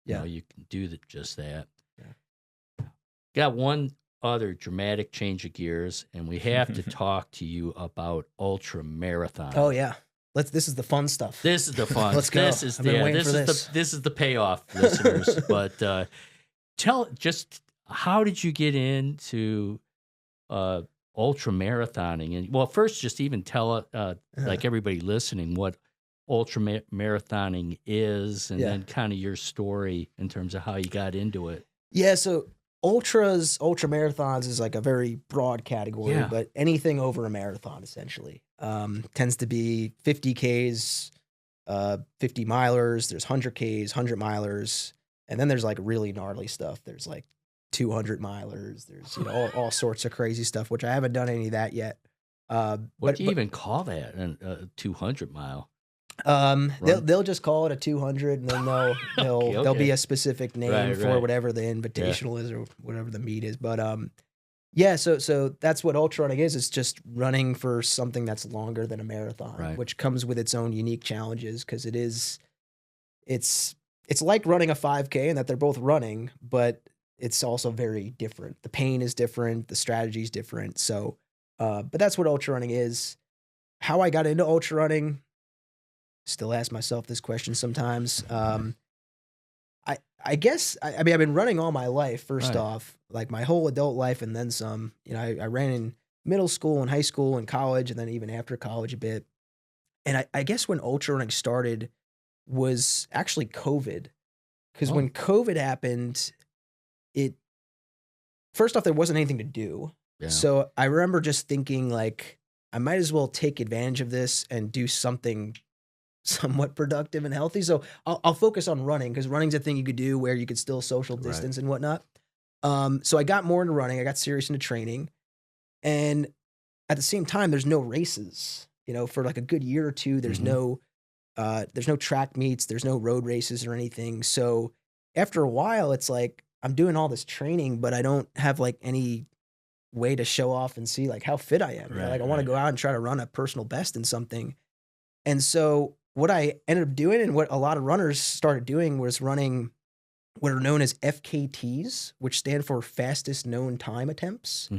Yeah. you can do just that. Yeah. Got one other dramatic change of gears, and we have to talk to you about ultra marathon. Oh yeah. This is the fun stuff. This is the fun. Let's go. This I've been waiting for this. This is the payoff, listeners. But how did you get into ultra marathoning? And well, first, just even tell like everybody listening what ultra marathoning is, and then kind of your story in terms of how you got into it. Yeah, so ultra marathons is like a very broad category, but anything over a marathon essentially tends to be 50Ks, 50 milers. There's 100Ks, 100 milers, and then there's like really gnarly stuff. There's like 200 milers. There's all sorts of crazy stuff, which I haven't done any of that yet. What do you even call that? A 200 mile? They'll just call it a 200, and then there'll be a specific name for whatever the invitational is or whatever the meet is. But so that's what ultra running is. It's just running for something that's longer than a marathon, which comes with its own unique challenges because it's like running a 5K in that they're both running, but it's also very different. The pain is different, the strategy is different. So, but that's what ultra running is. How I got into ultra running. Still ask myself this question sometimes. I guess I've been running all my life. First off, like my whole adult life, and then some. I ran in middle school and high school and college, and then even after college a bit. And I guess when ultra running started was actually COVID, because when COVID happened, first off there wasn't anything to do. Yeah. So I remember just thinking like I might as well take advantage of this and do something somewhat productive and healthy. So I'll focus on running because running's a thing you could do where you could still social distance and whatnot. So I got more into running. I got serious into training. And at the same time, there's no races. For like a good year or two, there's no track meets, there's no road races or anything. So after a while, it's like I'm doing all this training, but I don't have like any way to show off and see like how fit I am. Like I want to go out and try to run a personal best in something. And so what I ended up doing and what a lot of runners started doing was running what are known as FKTs, which stand for fastest known time attempts.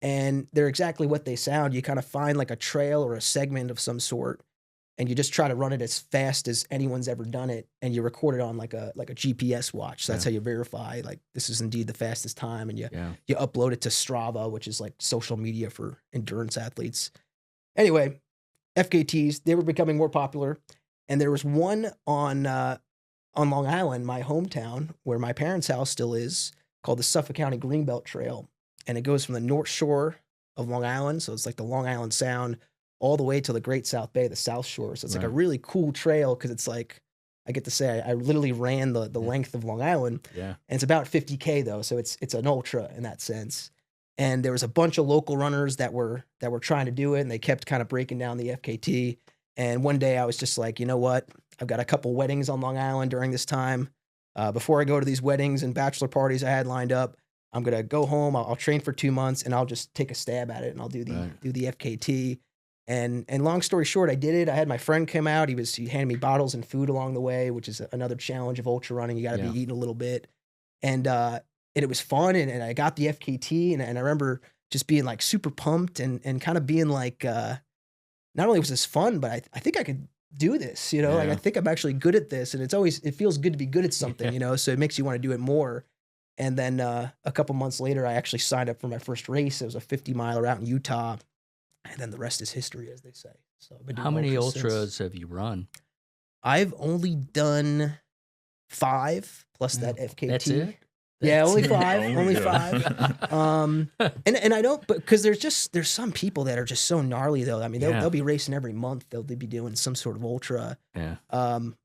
And they're exactly what they sound. You kind of find like a trail or a segment of some sort, and you just try to run it as fast as anyone's ever done it, and you record it on like a GPS watch. So that's how you verify like this is indeed the fastest time, and you upload it to Strava, which is like social media for endurance athletes. Anyway, FKTs, they were becoming more popular, and there was one on Long Island, my hometown, where my parents' house still is, called the Suffolk County Greenbelt Trail. And it goes from the North Shore of Long Island, so it's like the Long Island Sound, all the way to the Great South Bay, the South Shore. So it's like a really cool trail because it's like, I get to say, I literally ran the length of Long Island. And it's about 50K though, so it's an ultra in that sense. And there was a bunch of local runners that were trying to do it, and they kept kind of breaking down the FKT. And one day I was just like, you know what? I've got a couple weddings on Long Island during this time. Before I go to these weddings and bachelor parties I had lined up, I'm going to go home, I'll train for 2 months, and I'll just take a stab at it, and I'll do the FKT. And long story short, I did it. I had my friend come out. He handed me bottles and food along the way, which is another challenge of ultra running. You got to be eating a little bit. And it was fun, and I got the FKT, and I remember just being like super pumped and kind of being like, not only was this fun, but I think I could do this, like I think I'm actually good at this. And it feels good to be good at something, so it makes you want to do it more. And then a couple months later, I actually signed up for my first race. It was a 50-miler out in Utah. And then the rest is history, as they say. So I've been doing How many ultras since. have you run? I've only done 5 plus that FKT. That's it? Yeah, only 5. Oh, Only yeah. 5. And I don't, but because there's some people that are just so gnarly though. I mean, they'll be racing every month. They'll be doing some sort of ultra. Yeah.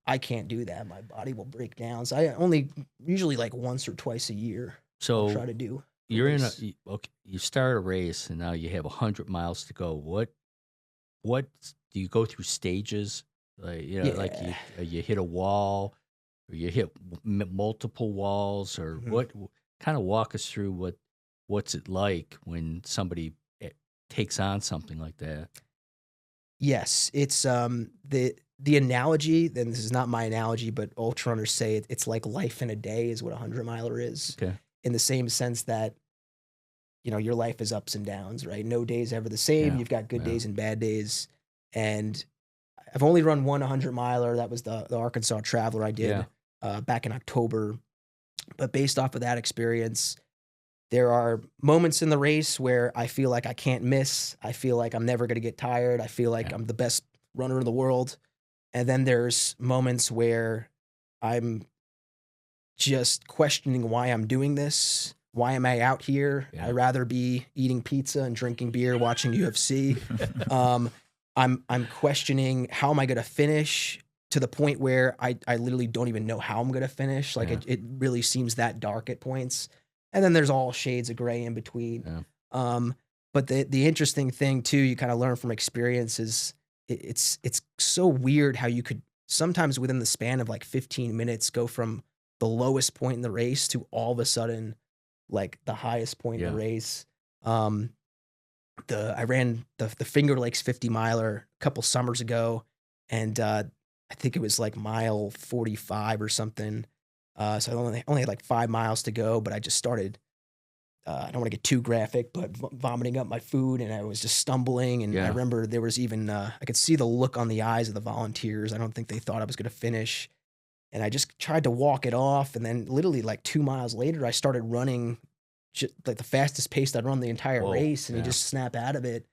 I can't do that. My body will break down. So I only usually like once or twice a year. So I'll try to do. You're you start a race, and now you have 100 miles to go. What do you go through stages? Like like you hit a wall, or you hit multiple walls, or what? Kind of walk us through what's it like when somebody takes on something like that. Yes, it's the analogy. Then this is not my analogy, but ultra runners say it's like life in a day is what a 100-miler is. Okay. In the same sense that, your life is ups and downs, right? No day is ever the same. Yeah, You've got good days and bad days. And I've only run one 100-miler. That was the Arkansas Traveler I did back in October. But based off of that experience, there are moments in the race where I feel like I can't miss. I feel like I'm never going to get tired. I feel like I'm the best runner in the world. And then there's moments where I'm just questioning why I'm doing this. Why am I out here? I'd rather be eating pizza and drinking beer, watching UFC. I'm questioning how am I going to finish, to the point where I literally don't even know how I'm going to finish. Like it really seems that dark at points. And then there's all shades of gray in between. But the interesting thing too, you kind of learn from experience is it's so weird how you could sometimes within the span of like 15 minutes go from the lowest point in the race to all of a sudden like the highest point in the race. I ran the Finger Lakes 50-miler a couple summers ago, and I think it was like mile 45 or something. So I only had like 5 miles to go, but I just started, I don't want to get too graphic, but vomiting up my food, and I was just stumbling. And I remember there was even, I could see the look on the eyes of the volunteers. I don't think they thought I was going to finish. And I just tried to walk it off. And then literally like 2 miles later, I started running like the fastest pace I'd run the entire race. And you just snap out of it.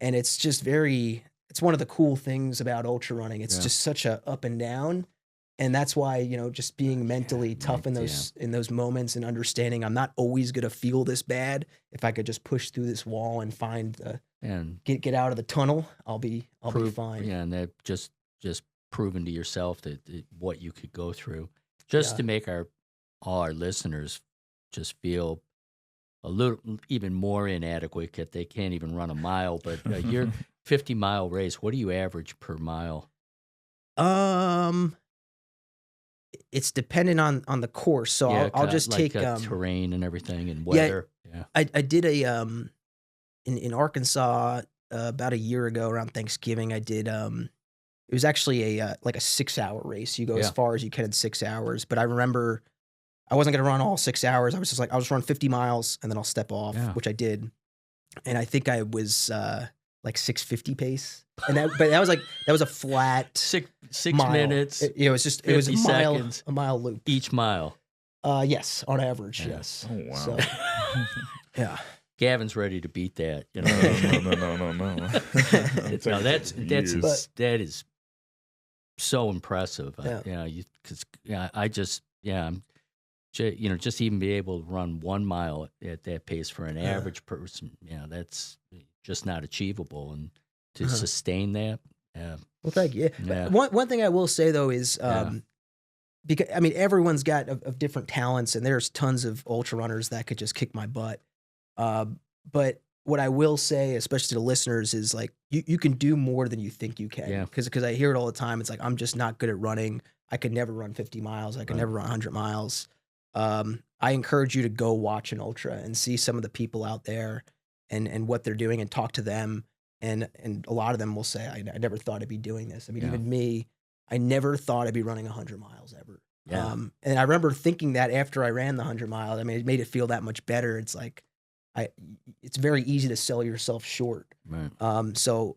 And it's just it's one of the cool things about ultra running. It's just such a up and down. And that's why, just being mentally tough in those moments and understanding I'm not always going to feel this bad. If I could just push through this wall and find get out of the tunnel, I'll be fine. Yeah. And that just proven to yourself that what you could go through, just to make all our listeners just feel a little even more inadequate that they can't even run a mile. But your 50-mile race, what do you average per mile? It's dependent on the course. So I'll just like, take terrain and everything and weather. Yeah. I did a in Arkansas about a year ago around Thanksgiving. I did it was actually a like a 6-hour race. You go as far as you can in 6 hours. But I remember I wasn't going to run all 6 hours. I was just like, I'll just run 50 miles and then I'll step off, which I did. And I think I was like 6:50 pace. And that was a flat 6 mile. minutes. It was a mile, seconds. a mile loop. Each mile. Yes, on average, yes. Oh wow. So, yeah. Gavin's ready to beat that. You know? No. No, that is so impressive. Just even be able to run 1 mile at that pace for an average person, that's just not achievable. And to sustain that, well, thank you. Yeah. One thing I will say though is, because I mean everyone's got of different talents, and there's tons of ultra runners that could just kick my butt. But what I will say, especially to the listeners, is like you can do more than you think you can. Yeah. Because I hear it all the time. It's like, I'm just not good at running. I could never run 50 miles. I could never run 100 miles. I encourage you to go watch an ultra and see some of the people out there and what they're doing and talk to them. And a lot of them will say, I never thought I'd be doing this. I mean, even me, I never thought I'd be running 100 miles ever. Yeah. And I remember thinking that after I ran the 100 miles, I mean, it made it feel that much better. It's like, it's very easy to sell yourself short. Right. So,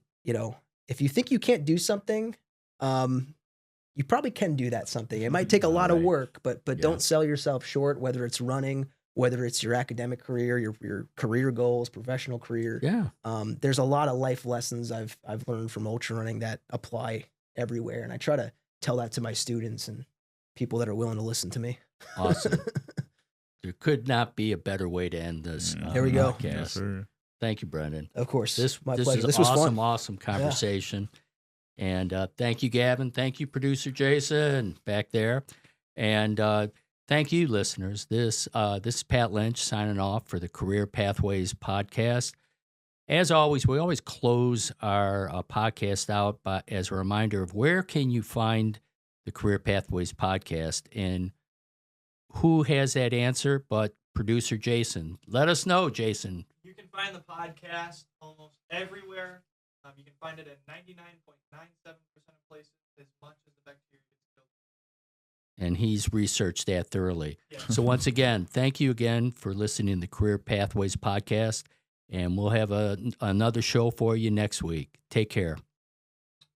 if you think you can't do something, you probably can do that something. It might take a lot of work, but don't sell yourself short, whether it's running, whether it's your academic career, your career goals, professional career. Yeah. There's a lot of life lessons I've learned from ultra running that apply everywhere. And I try to tell that to my students and people that are willing to listen to me. Awesome. There could not be a better way to end this Here we go. podcast. Yes, Thank you, Brendan. Of course. My pleasure. This was awesome, fun. awesome conversation. And thank you, Gavin. Thank you, producer Jayson back there. And thank you, listeners. This is Pat Lynch signing off for the Career Pathways podcast. As always, we always close our podcast out as a reminder of where can you find the Career Pathways podcast, and who has that answer but producer Jayson. Let us know, Jayson. You can find the podcast almost everywhere. You can find it at 99.97% of places, as much as the bacteria gets killed. And he's researched that thoroughly. Yeah. So once again, thank you again for listening to the Career Pathways podcast, and we'll have another show for you next week. Take care.